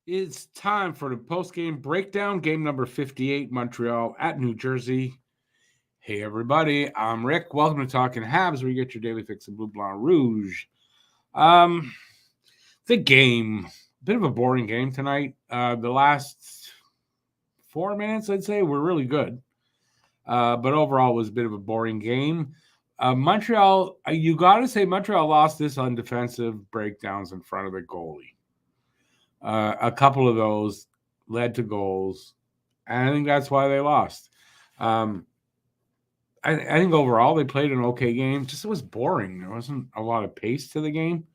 It's time for the post-game breakdown. Game number 58, Montreal at New Jersey. Hey, everybody. I'm Rick. Welcome to Talking Habs, where you get your daily fix of Blue, Blanc, Rouge. The game, bit of a boring game tonight. The last 4 minutes, I'd say, were really good. But overall, it was a bit of a boring game. Montreal, you got to say Montreal lost this on defensive breakdowns in front of the goalie. A couple of those led to goals, and I think that's why they lost. I think overall they played an okay game. Just it was boring. There wasn't a lot of pace to the game,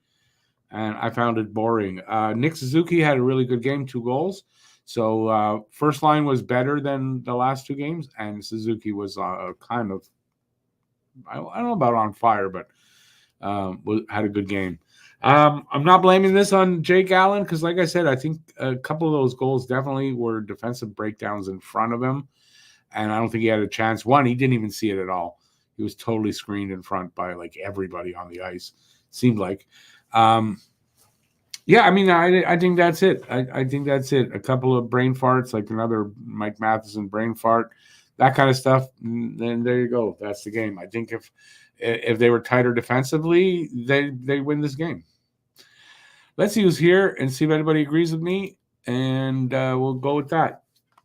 and I found it boring. Nick Suzuki had a really good game, 2 goals. So first line was better than the last 2 games, and Suzuki was kind of, I don't know about on fire, but had a good game. I'm not blaming this on Jake Allen because, like I said, I think a couple of those goals definitely were defensive breakdowns in front of him, and I don't think he had a chance. One, he didn't even see it at all. He was totally screened in front by like everybody on the ice. Seemed like, yeah. I mean, I think that's it. I think that's it. A couple of brain farts, like another Mike Matheson brain fart, that kind of stuff. Then there you go. That's the game. I think if they were tighter defensively, they win this game. Let's see who's here and see if anybody agrees with me, and we'll go with that.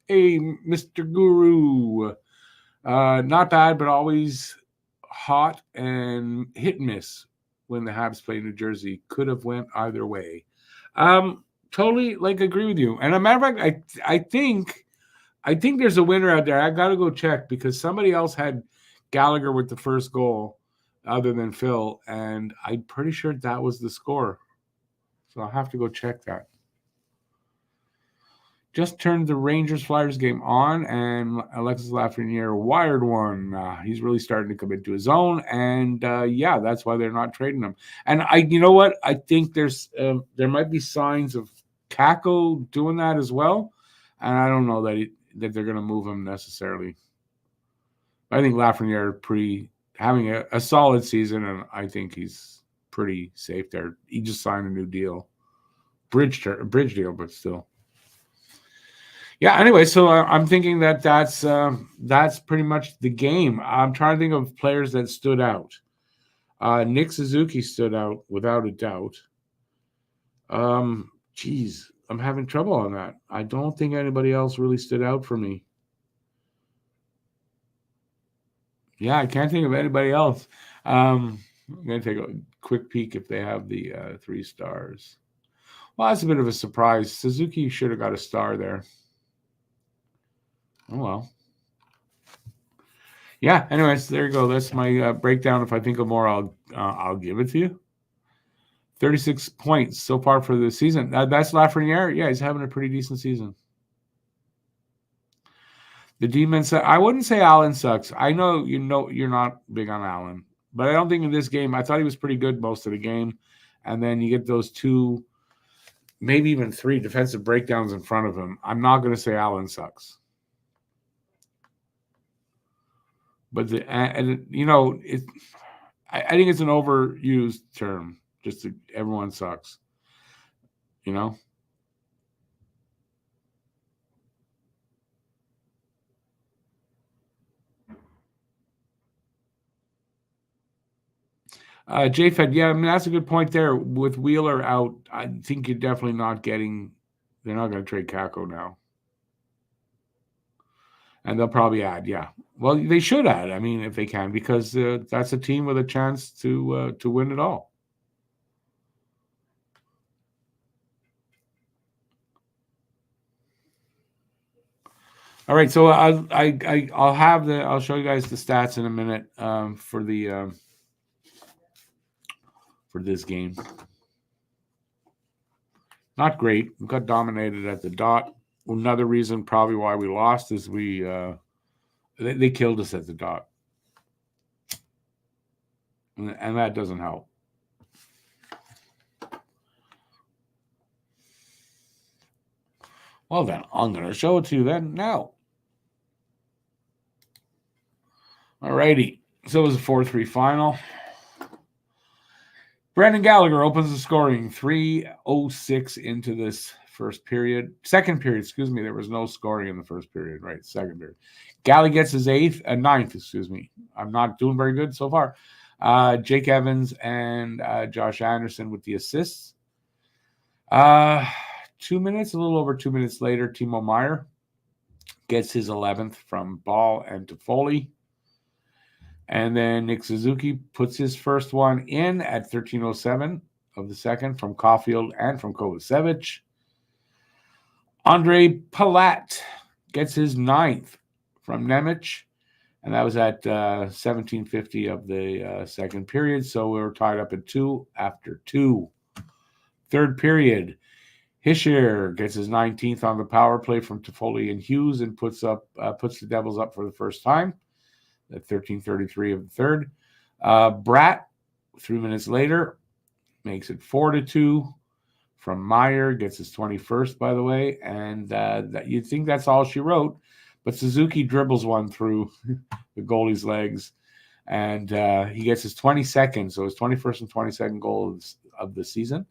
Hey, Mr. Guru. Not bad, but always hot and hit and miss when the Habs play New Jersey. Could have went either way. Totally, agree with you. And a matter of fact, I think there's a winner out there. I got to go check because somebody else had Gallagher with the first goal other than Phil, and I'm pretty sure that was the score. So I'll have to go check that. Just turned the Rangers-Flyers game on, and Alexis Lafreniere wired one. He's really starting to come into his own, and yeah, that's why they're not trading him. And you know what? I think there might be signs of Kako doing that as well, and I don't know that they're going to move him necessarily. I think Lafreniere having a solid season, and I think he's pretty safe there. He just signed a new deal, bridge deal, but still. Yeah. Anyway, so I'm thinking that's pretty much the game. I'm trying to think of players that stood out. Nick Suzuki stood out without a doubt. Geez, I'm having trouble on that. I don't think anybody else really stood out for me. Yeah, I can't think of anybody else. I'm going to take a quick peek if they have the 3 stars. Well, that's a bit of a surprise. Suzuki should have got a star there. Oh, well. Yeah, anyways, there you go. That's my breakdown. If I think of more, I'll give it to you. 36 points so far for the season. That's Lafreniere. Yeah, he's having a pretty decent season. The Demon said, I wouldn't say Allen sucks. I know you're not big on Allen, but I don't think in this game, I thought he was pretty good most of the game. And then you get those 2, maybe even 3 defensive breakdowns in front of him. I'm not going to say Allen sucks. But I think it's an overused term. Just everyone sucks. J-Fed, yeah, I mean, that's a good point there. With Wheeler out, I think you're definitely not getting – they're not going to trade Kako now. And they'll probably add, yeah. Well, they should add, I mean, if they can, because that's a team with a chance to win it all. All right, so I'll show you guys the stats in a minute for this game. Not great. We got dominated at the dot. Another reason probably why we lost is they killed us at the dot, and that doesn't help. Well, then I'm going to show it to you then now. All righty. So it was a 4-3 final. Brendan Gallagher opens the scoring 3:06 into this second period, excuse me. There was no scoring in the first period, right? Second period. Galley gets his ninth, excuse me. I'm not doing very good so far. Jake Evans and Josh Anderson with the assists. 2 minutes, a little over 2 minutes later, Timo Meier gets his 11th from Ball and Toffoli. And then Nick Suzuki puts his first one in at 13:07 of the second from Caulfield and from Kovacevic. Andre Palat gets his 9th from Nemec, and that was at 17:50 of the second period. So we were tied up at 2 after 2. Third period, Hischier gets his 19th on the power play from Toffoli and Hughes and puts the Devils up for the first time at 13:33 of the third. Bratt, 3 minutes later, makes it 4-2 from Meier, gets his 21st, by the way, and that you'd think that's all she wrote, but Suzuki dribbles one through the goalie's legs, and he gets his 22nd, so his 21st and 22nd goal of the season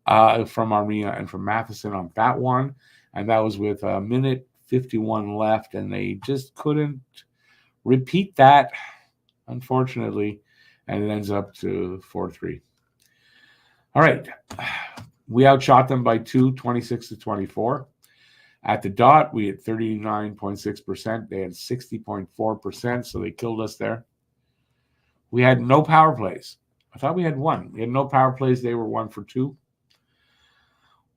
from Armia and from Matheson on that one, and that was with a minute 51 left, and they just couldn't repeat that, unfortunately, and it ends up to 4-3. All right. We outshot them by 2, 26-24. At the dot, we had 39.6%. They had 60.4%, so they killed us there. We had no power plays. I thought we had one. We had no power plays. They were 1 for 2.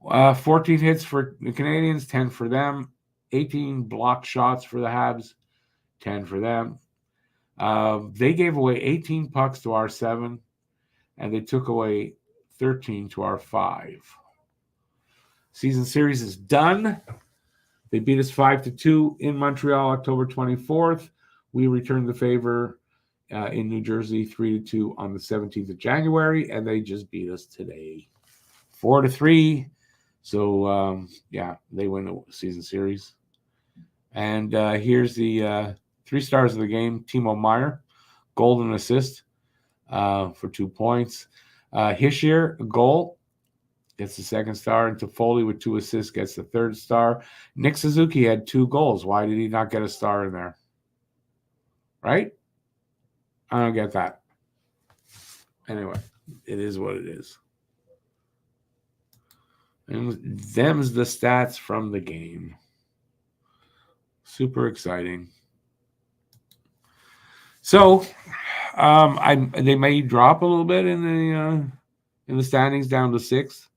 14 hits for the Canadians, 10 for them. 18 blocked shots for the Habs, 10 for them. They gave away 18 pucks to our 7, and they took away 13 to our 5. Season series is done. They beat us 5-2 in Montreal, October 24th. We returned the favor in New Jersey 3-2 on the 17th of January, and they just beat us today 4-3. So, they win the season series. And here's the 3 stars of the game. Timo Meier, golden assist for 2 points. Hischier, a goal, gets the 2nd star, and Toffoli with 2 assists gets the 3rd star. Nick Suzuki had 2 goals. Why did he not get a star in there? Right? I don't get that. Anyway, it is what it is. And them's the stats from the game. Super exciting. So, they may drop a little bit in the standings down to 6th.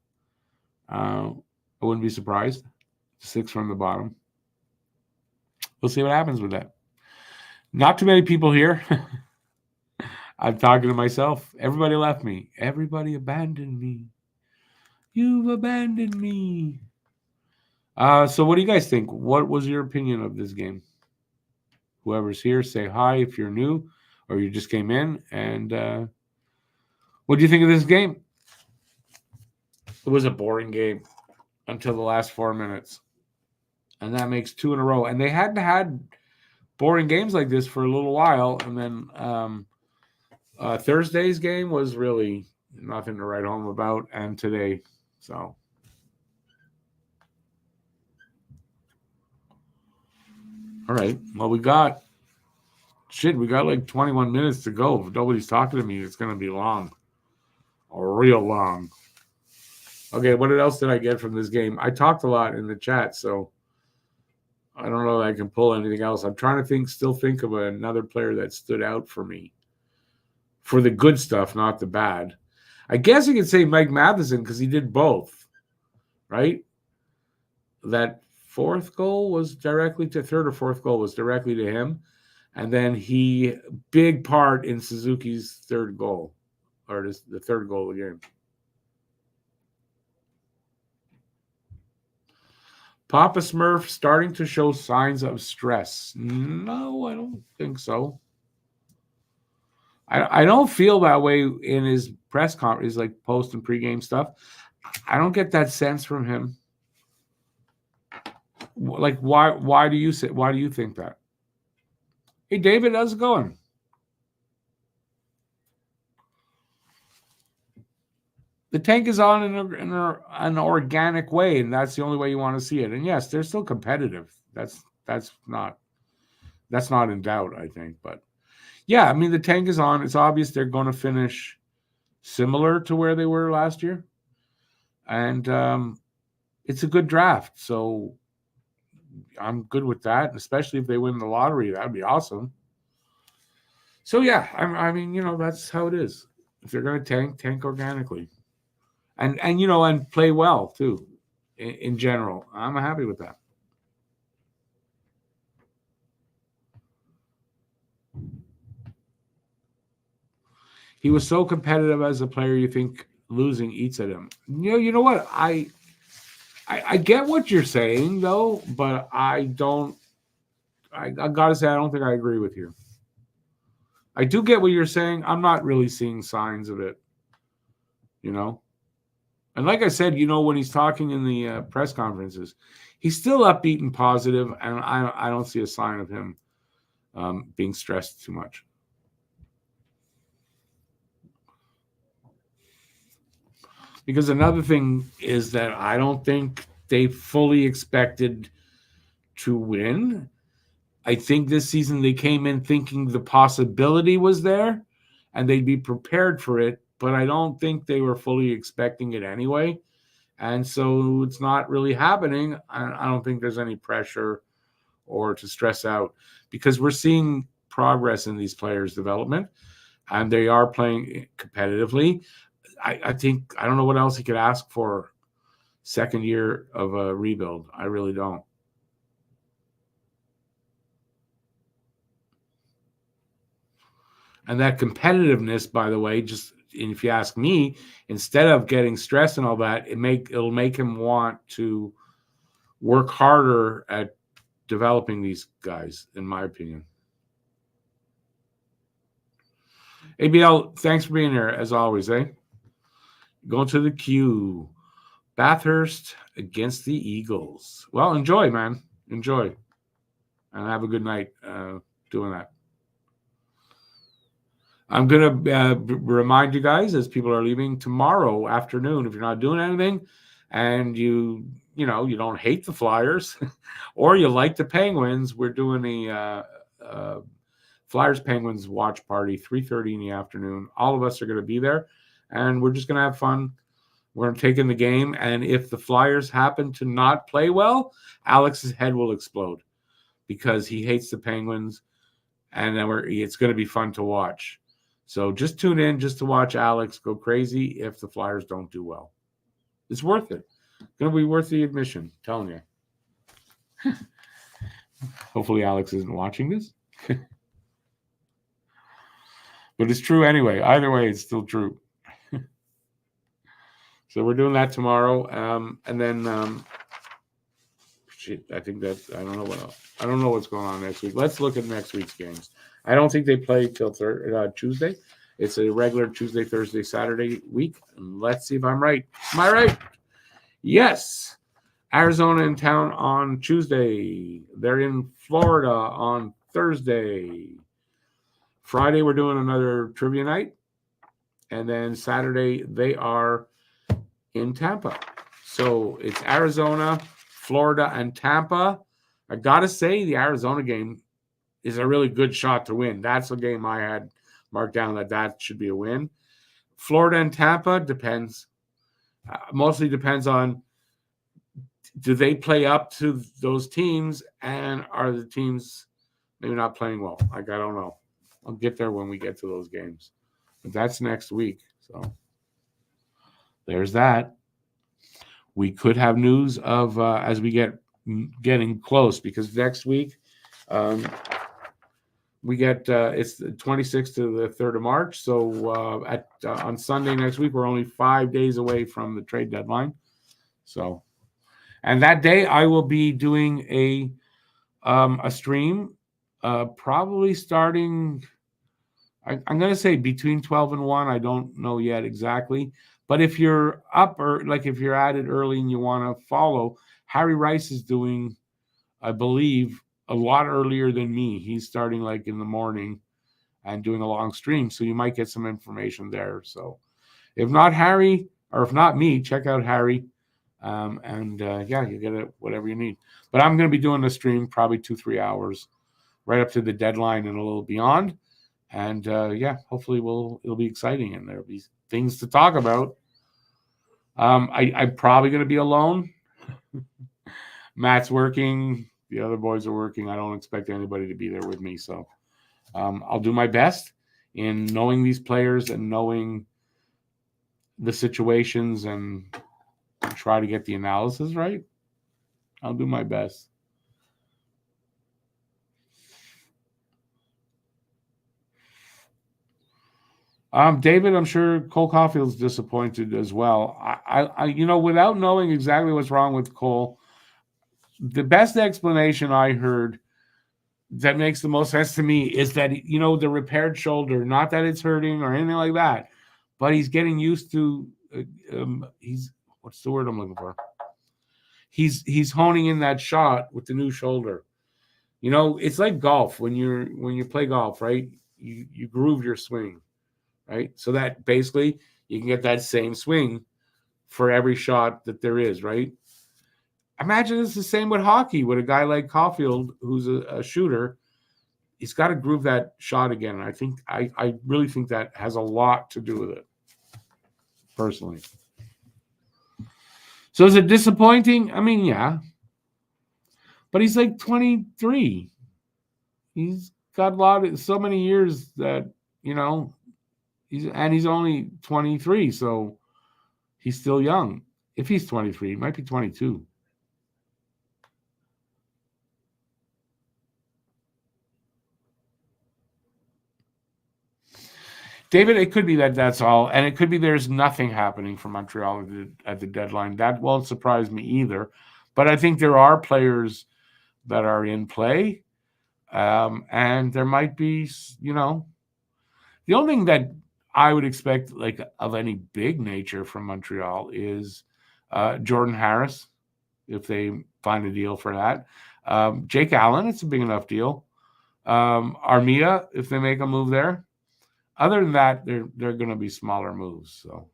I wouldn't be surprised. 6 from the bottom. We'll see what happens with that. Not too many people here. I'm talking to myself. Everybody left me. Everybody abandoned me. You've abandoned me. So what do you guys think? What was your opinion of this game? Whoever's here, say hi if you're new or you just came in. And what do you think of this game? It was a boring game until the last 4 minutes. And that makes 2 in a row. And they hadn't had boring games like this for a little while. And then Thursday's game was really nothing to write home about. And today, so. All right. Well, we got like 21 minutes to go. If nobody's talking to me, it's going to be long. Real long. Okay, what else did I get from this game? I talked a lot in the chat, so I don't know if I can pull anything else. I'm trying to still think of another player that stood out for me. For the good stuff, not the bad. I guess you could say Mike Matheson because he did both, right? That 4th goal was directly to 3rd or 4th goal was directly to him. And then big part in Suzuki's 3rd goal, or the 3rd goal of the game. Papa Smurf starting to show signs of stress. No, I don't think so. I don't feel that way in his press conference, like post and pregame stuff. I don't get that sense from him. Like, why do you think that? Hey, David, how's it going? the tank is on in an organic way, and that's the only way you want to see it. And yes, they're still competitive. That's not in doubt, I think. But yeah, I mean, the tank is on. It's obvious they're going to finish similar to where they were last year, and it's a good draft. So I'm good with that, especially if they win the lottery. That'd be awesome. So yeah, I mean, that's how it is. If they're going to tank organically, and and play well too, in general, I'm happy with that. He was so competitive as a player. You think losing eats at him. You know what? I get what you're saying though, but I don't. I gotta say, I don't think I agree with you. I do get what you're saying. I'm not really seeing signs of it. And like I said, when he's talking in the press conferences, he's still upbeat and positive, and I don't see a sign of him being stressed too much. Because another thing is that I don't think they fully expected to win. I think this season they came in thinking the possibility was there and they'd be prepared for it, but I don't think they were fully expecting it anyway. And so it's not really happening. I don't think there's any pressure or to stress out because we're seeing progress in these players' development and they are playing competitively. I think I don't know what else he could ask for second year of a rebuild. I really don't. And that competitiveness, by the way, just if you ask me, instead of getting stressed and all that, it'll make him want to work harder at developing these guys, in my opinion. ABL, thanks for being here as always, eh? Going to the queue. Bathurst against the Eagles. Well, enjoy, man. Enjoy. And have a good night doing that. I'm going to remind you guys as people are leaving tomorrow afternoon, if you're not doing anything and you don't hate the Flyers or you like the Penguins, we're doing the Flyers Penguins watch party, 3:30 in the afternoon. All of us are going to be there and we're just going to have fun. We're going to take in the game. And if the Flyers happen to not play well, Alex's head will explode because he hates the Penguins and then it's going to be fun to watch. So just tune in just to watch Alex go crazy if the Flyers don't do well. It's worth it. It's going to be worth the admission, I'm telling you. Hopefully Alex isn't watching this. But it's true anyway. Either way, it's still true. So we're doing that tomorrow. And then, I think I don't know what else. I don't know what's going on next week. Let's look at next week's games. I don't think they play till Tuesday. It's a regular Tuesday, Thursday, Saturday week. And let's see if I'm right. Am I right? Yes. Arizona in town on Tuesday. They're in Florida on Thursday. Friday, we're doing another trivia night. And then Saturday, they are in Tampa. So it's Arizona, Florida, and Tampa. I got to say, the Arizona game is a really good shot to win. That's a game I had marked down that should be a win. Florida and Tampa depends. Mostly depends on, do they play up to those teams, and are the teams maybe not playing well? I don't know. I'll get there when we get to those games. But that's next week. So there's that. We could have news of as we getting close, because next week we get it's the 26th to the 3rd of March. So on Sunday next week, we're only 5 days away from the trade deadline. So, and that day I will be doing a stream, probably starting. I'm going to say between 12 and 1. I don't know yet exactly. But if you're up, or like if you're at it early and you want to follow, Harry Rice is doing, I believe, a lot earlier than me. He's starting like in the morning and doing a long stream. So you might get some information there. So if not Harry, or if not me, check out Harry. You get it, whatever you need. But I'm going to be doing the stream probably 2-3 hours, right up to the deadline and a little beyond. And hopefully it'll be exciting and there'll be things to talk about. I'm probably going to be alone. Matt's working. The other boys are working. I don't expect anybody to be there with me. So I'll do my best in knowing these players and knowing the situations and try to get the analysis right. I'll do my best. David, I'm sure Cole Caulfield's disappointed as well. I without knowing exactly what's wrong with Cole, the best explanation I heard that makes the most sense to me is that, the repaired shoulder, not that it's hurting or anything like that, but he's getting used to, what's the word I'm looking for? He's honing in that shot with the new shoulder. It's like golf. When you play golf, right? You groove your swing, right? So that basically you can get that same swing for every shot that there is, right? Imagine it's the same with hockey with a guy like Caulfield, who's a shooter. He's got to groove that shot again. And I really think that has a lot to do with it, personally. So is it disappointing? I mean, yeah. But he's like 23. He's got so many years that, he's only 23, so he's still young. If he's 23, he might be 22. David, it could be that's all, and it could be there's nothing happening for Montreal at the deadline. That won't surprise me either. But I think there are players that are in play, and there might be, the only thing that I would expect, like, of any big nature from Montreal is Jordan Harris, if they find a deal for that. Jake Allen, it's a big enough deal. Armia, if they make a move there. Other than that, they're going to be smaller moves. So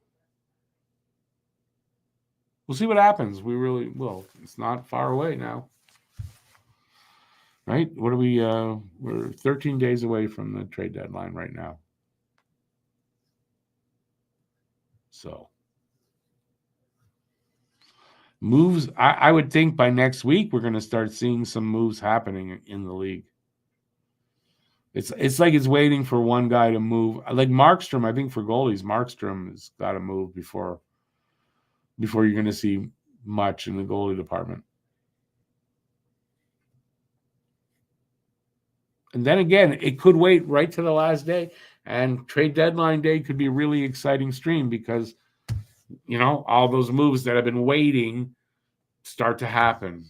we'll see what happens. We really will. It's not far away now, right? What are we? We're 13 days away from the trade deadline right now. So moves. I would think by next week we're going to start seeing some moves happening in the league. It's like it's waiting for one guy to move. Like Markstrom, I think for goalies, Markstrom has got to move before you're going to see much in the goalie department. And then again, it could wait right to the last day, and trade deadline day could be a really exciting stream because, all those moves that have been waiting start to happen.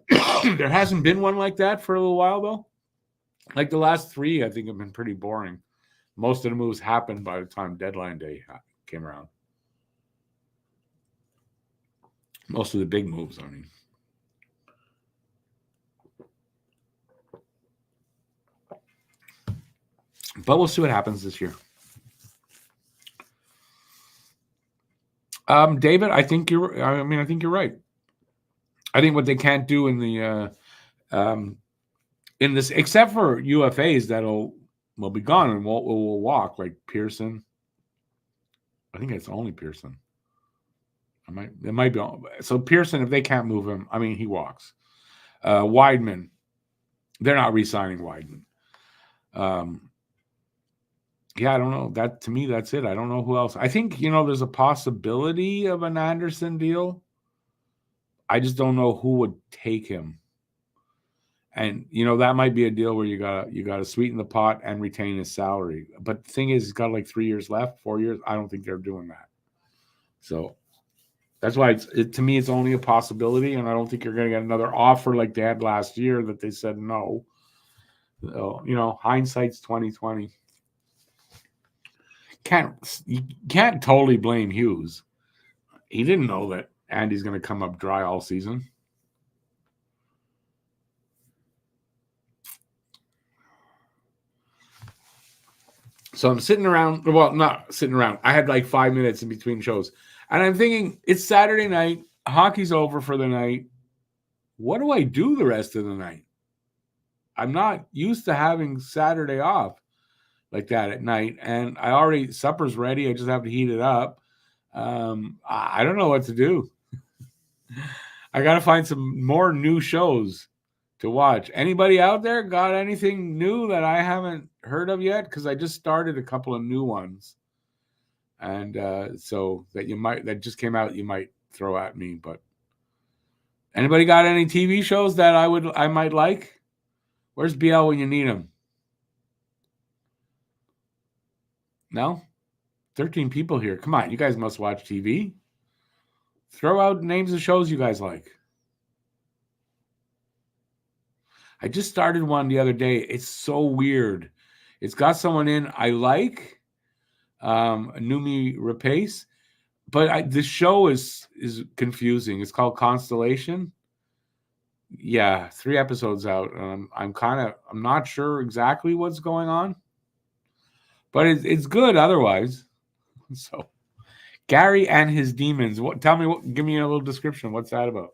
There hasn't been one like that for a little while, though. Like the last 3, I think, have been pretty boring. Most of the moves happened by the time deadline day came around. Most of the big moves, I mean. But we'll see what happens this year. David, I think you're right. I think what they can't do in the in this, except for UFAs that'll be gone and will walk, like Pearson. I think it's only Pearson. It might be. So Pearson, if they can't move him, I mean, he walks. Weidman, they're not re-signing Weidman. I don't know. That, to me, that's it. I don't know who else. I think, there's a possibility of an Anderson deal. I just don't know who would take him. And, that might be a deal where you gotta sweeten the pot and retain his salary. But the thing is, he's got like 3 years left, 4 years. I don't think they're doing that. So that's why to me, it's only a possibility. And I don't think you're going to get another offer like they had last year that they said no. So, hindsight's 2020. You can't totally blame Hughes. He didn't know that Andy's going to come up dry all season. So I'm sitting around. Well, not sitting around. I had like 5 minutes in between shows. And I'm thinking, it's Saturday night. Hockey's over for the night. What do I do the rest of the night? I'm not used to having Saturday off like that at night. And supper's ready. I just have to heat it up. I don't know what to do. I got to find some more new shows to watch. Anybody out there got anything new that I haven't heard of yet? Because I just started a couple of new ones. And so that just came out, you might throw at me. But anybody got any TV shows that I might like? Where's BL when you need him? No? 13 people here. Come on, you guys must watch TV. Throw out names of shows you guys like. I just started one the other day. It's so weird. It's got someone in I like, Numi Rapace, but the show is confusing. It's called Constellation. Yeah, 3 episodes out. I'm not sure exactly what's going on, but it's good otherwise. So, Gary and his demons. Give me a little description. What's that about?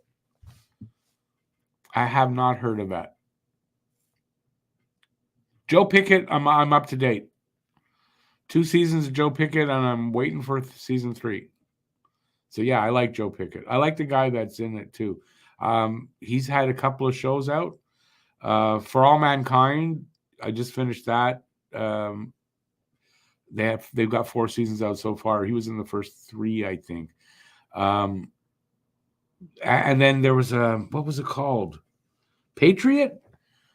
I have not heard of that. Joe Pickett, I'm up to date. 2 seasons of Joe Pickett, and I'm waiting for season 3. So yeah, I like Joe Pickett. I like the guy that's in it too. He's had a couple of shows out. For All Mankind, I just finished that. They've got 4 seasons out so far. He was in the first 3, I think. And then there was what was it called? Patriot?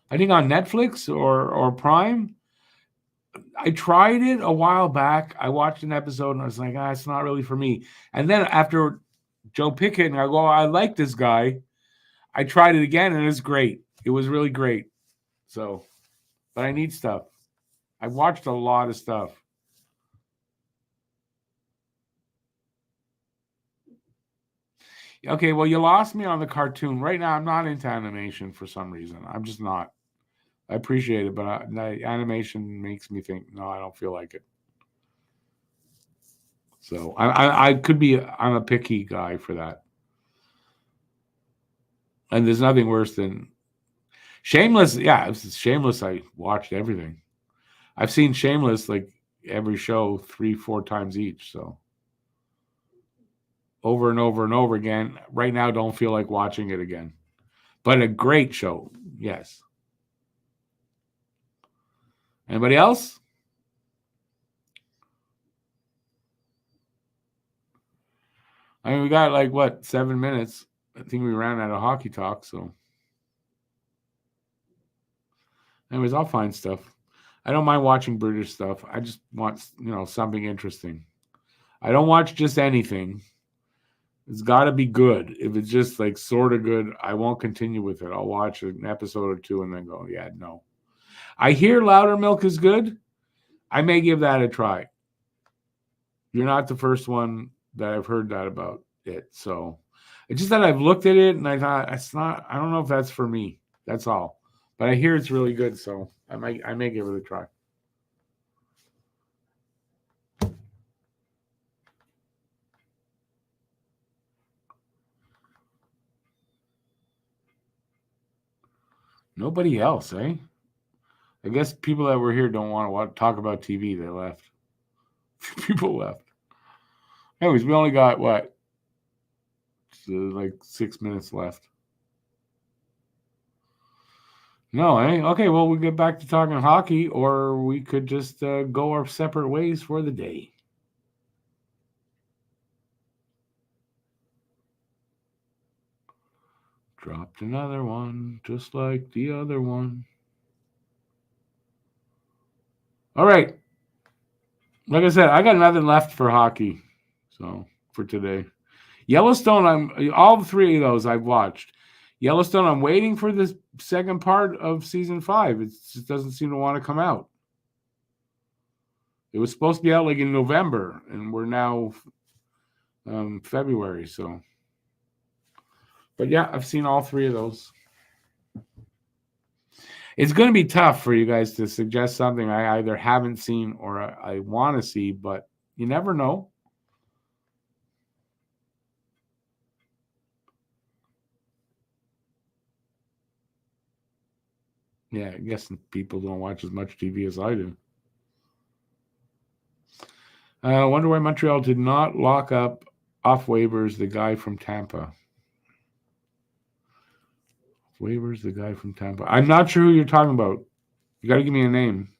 I think on Netflix or Prime. I tried it a while back. I watched an episode and I was like, it's not really for me. And then after Joe Pickett, and I go, I like this guy. I tried it again and it's great. It was really great. So, but I need stuff. I watched a lot of stuff. Okay, well, you lost me on the cartoon. Right now, I'm not into animation for some reason. I'm just not. I appreciate it, but the animation makes me think, no, I don't feel like it. So I could be. I'm a picky guy for that. And there's nothing worse than Shameless. Yeah, Shameless. I watched everything. I've seen Shameless like every show 3-4 times each. So over and over and over again. Right now, don't feel like watching it again. But a great show. Yes. Anybody else? I mean, we got like 7 minutes. I think we ran out of hockey talk. So, anyways, I'll find stuff. I don't mind watching British stuff. I just want something interesting. I don't watch just anything. It's got to be good. If it's just like sort of good, I won't continue with it. I'll watch an episode or 2 and then go, yeah, no. I hear Loudermilk is good. I may give that a try. You're not the first one that I've heard that about it. So it's just that I've looked at it and I thought I don't know if that's for me. That's all. But I hear it's really good, so I may give it a try. Nobody else, eh? I guess people that were here don't want to talk about TV. They left. People left. Anyways, we only got like 6 minutes left. No, eh? Okay, well, we'll get back to talking hockey, or we could just go our separate ways for the day. Dropped another one, just like the other one. All right. Like I said, I got nothing left for hockey. So, for today. Yellowstone, all 3 of those I've watched. Yellowstone, I'm waiting for the second part of season 5. It just doesn't seem to want to come out. It was supposed to be out like in November, and we're now February. So, but yeah, I've seen all 3 of those. It's going to be tough for you guys to suggest something I either haven't seen or I want to see, but you never know. Yeah, I guess people don't watch as much TV as I do. I wonder why Montreal did not lock up off waivers the guy from Tampa. Waivers the guy from Tampa. I'm not sure who you're talking about. You got to give me a name.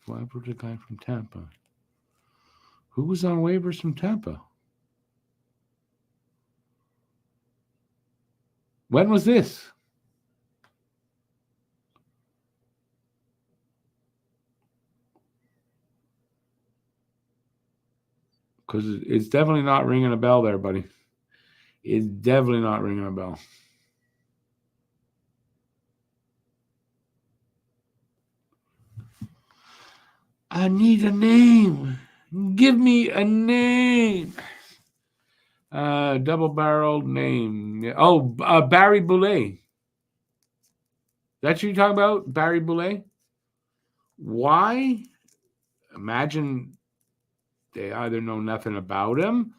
Waivers the guy from Tampa. Who was on waivers from Tampa? When was this? Because it's definitely not ringing a bell there, buddy. It's definitely not ringing a bell. I need a name. Give me a name. Double-barreled name. Oh, Barry Boulet. That's what you're talking about? Barry Boulet? Why? Imagine they either know nothing about him,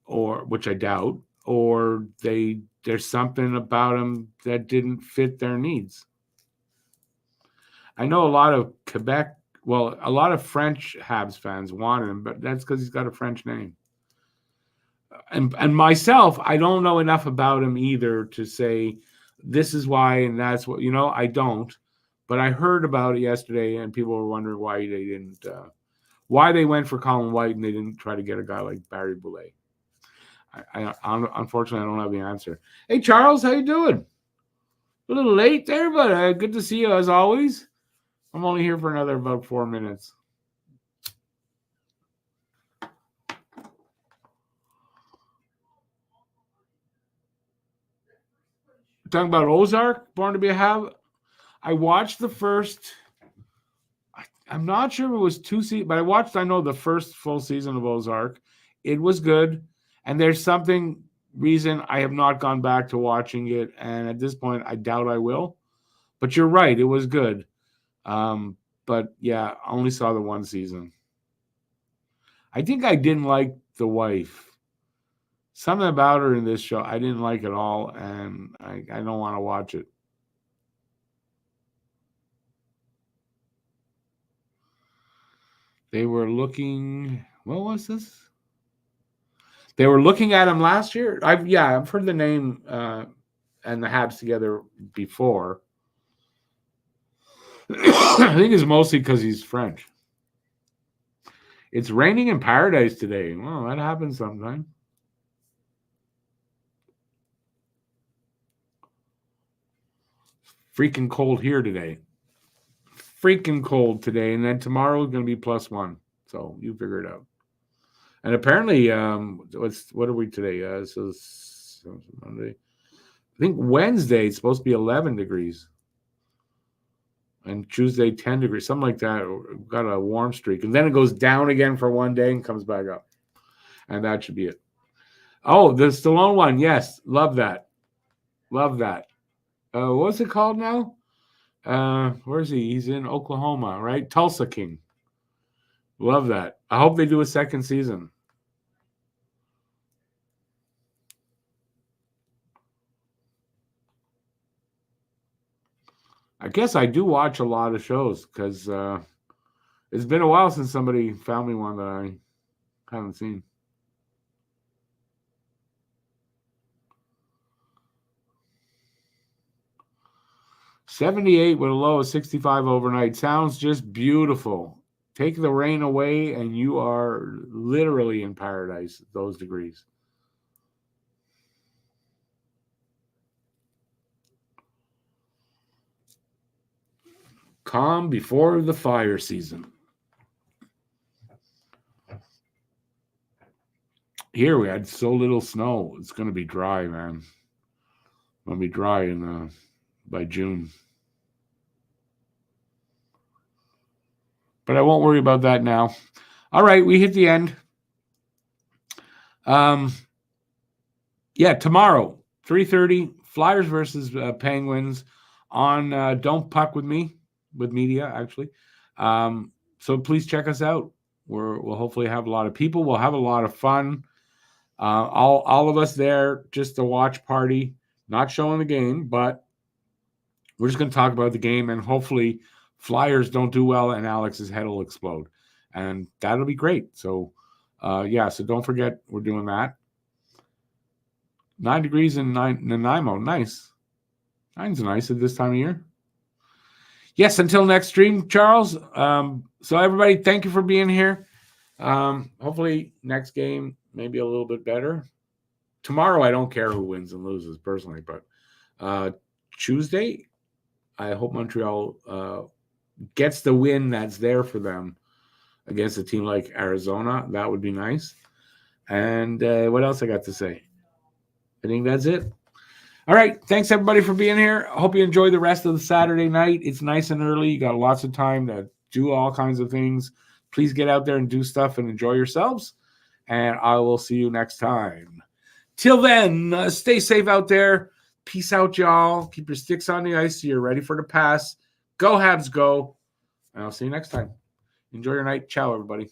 or which I doubt, or there's something about him that didn't fit their needs. I know a lot of a lot of French Habs fans want him, but that's because he's got a French name. And myself, I don't know enough about him either to say this is why and that's what, I don't. But I heard about it yesterday, and people were wondering why they didn't, why they went for Colin White and they didn't try to get a guy like Barry Boulet. Unfortunately, I don't have the answer. Hey, Charles, how you doing? A little late there, but good to see you as always. I'm only here for another about 4 minutes. Talking about Ozark, Born to be a Have. I watched the first. I'm not sure if it was 2 seasons, but I know the first full season of Ozark. It was good. And there's reason I have not gone back to watching it. And at this point, I doubt I will. But you're right. It was good. But yeah, I only saw the 1 season. I think I didn't like the wife. Something about her in this show I didn't like at all, and I don't want to watch it. They were looking. What was this? They were looking at him last year. I've heard the name and the Habs together before. I think it's mostly because he's French. It's raining in paradise today. Well, that happens sometimes. Freaking cold here today. Freaking cold today. And then tomorrow is going to be +1. So you figure it out. And apparently, what are we today? So Monday. I think Wednesday it's supposed to be 11 degrees. And Tuesday, 10 degrees. Something like that. We've got a warm streak. And then it goes down again for 1 day and comes back up. And that should be it. Oh, the Stallone one. Yes. Love that. Love that. What's it called now? Where is he? He's in Oklahoma, right? Tulsa King. Love that. I hope they do a second season. I guess I do watch a lot of shows because it's been a while since somebody found me one that I haven't seen. $78 with a low of 65 overnight. Sounds just beautiful. Take the rain away and you are literally in paradise at those degrees. Calm before the fire season. Here we had so little snow. It's going to be dry, man. It's going to be dry by June. But I won't worry about that now. All right, we hit the end. Yeah, tomorrow, 3:30, Flyers versus Penguins on Don't Puck with Me, with media, actually. So please check us out. We'll hopefully have a lot of people. We'll have a lot of fun. All of us there, just a watch party, not showing the game, but we're just going to talk about the game, and hopefully Flyers don't do well and Alex's head will explode. And that'll be great. So, so don't forget we're doing that. 9 degrees in Nanaimo. Nice. 9's nice at this time of year. Yes, until next stream, Charles. So everybody, thank you for being here. Hopefully next game maybe a little bit better. Tomorrow, I don't care who wins and loses personally, but Tuesday, I hope Montreal gets the win that's there for them against a team like Arizona. That would be nice. And what else I got to say? I think that's it. All right. Thanks, everybody, for being here. I hope you enjoy the rest of the Saturday night. It's nice and early. You got lots of time to do all kinds of things. Please get out there and do stuff and enjoy yourselves. And I will see you next time. Till then, stay safe out there. Peace out, y'all. Keep your sticks on the ice so you're ready for the pass. Go, Habs, go. And I'll see you next time. Enjoy your night. Ciao, everybody.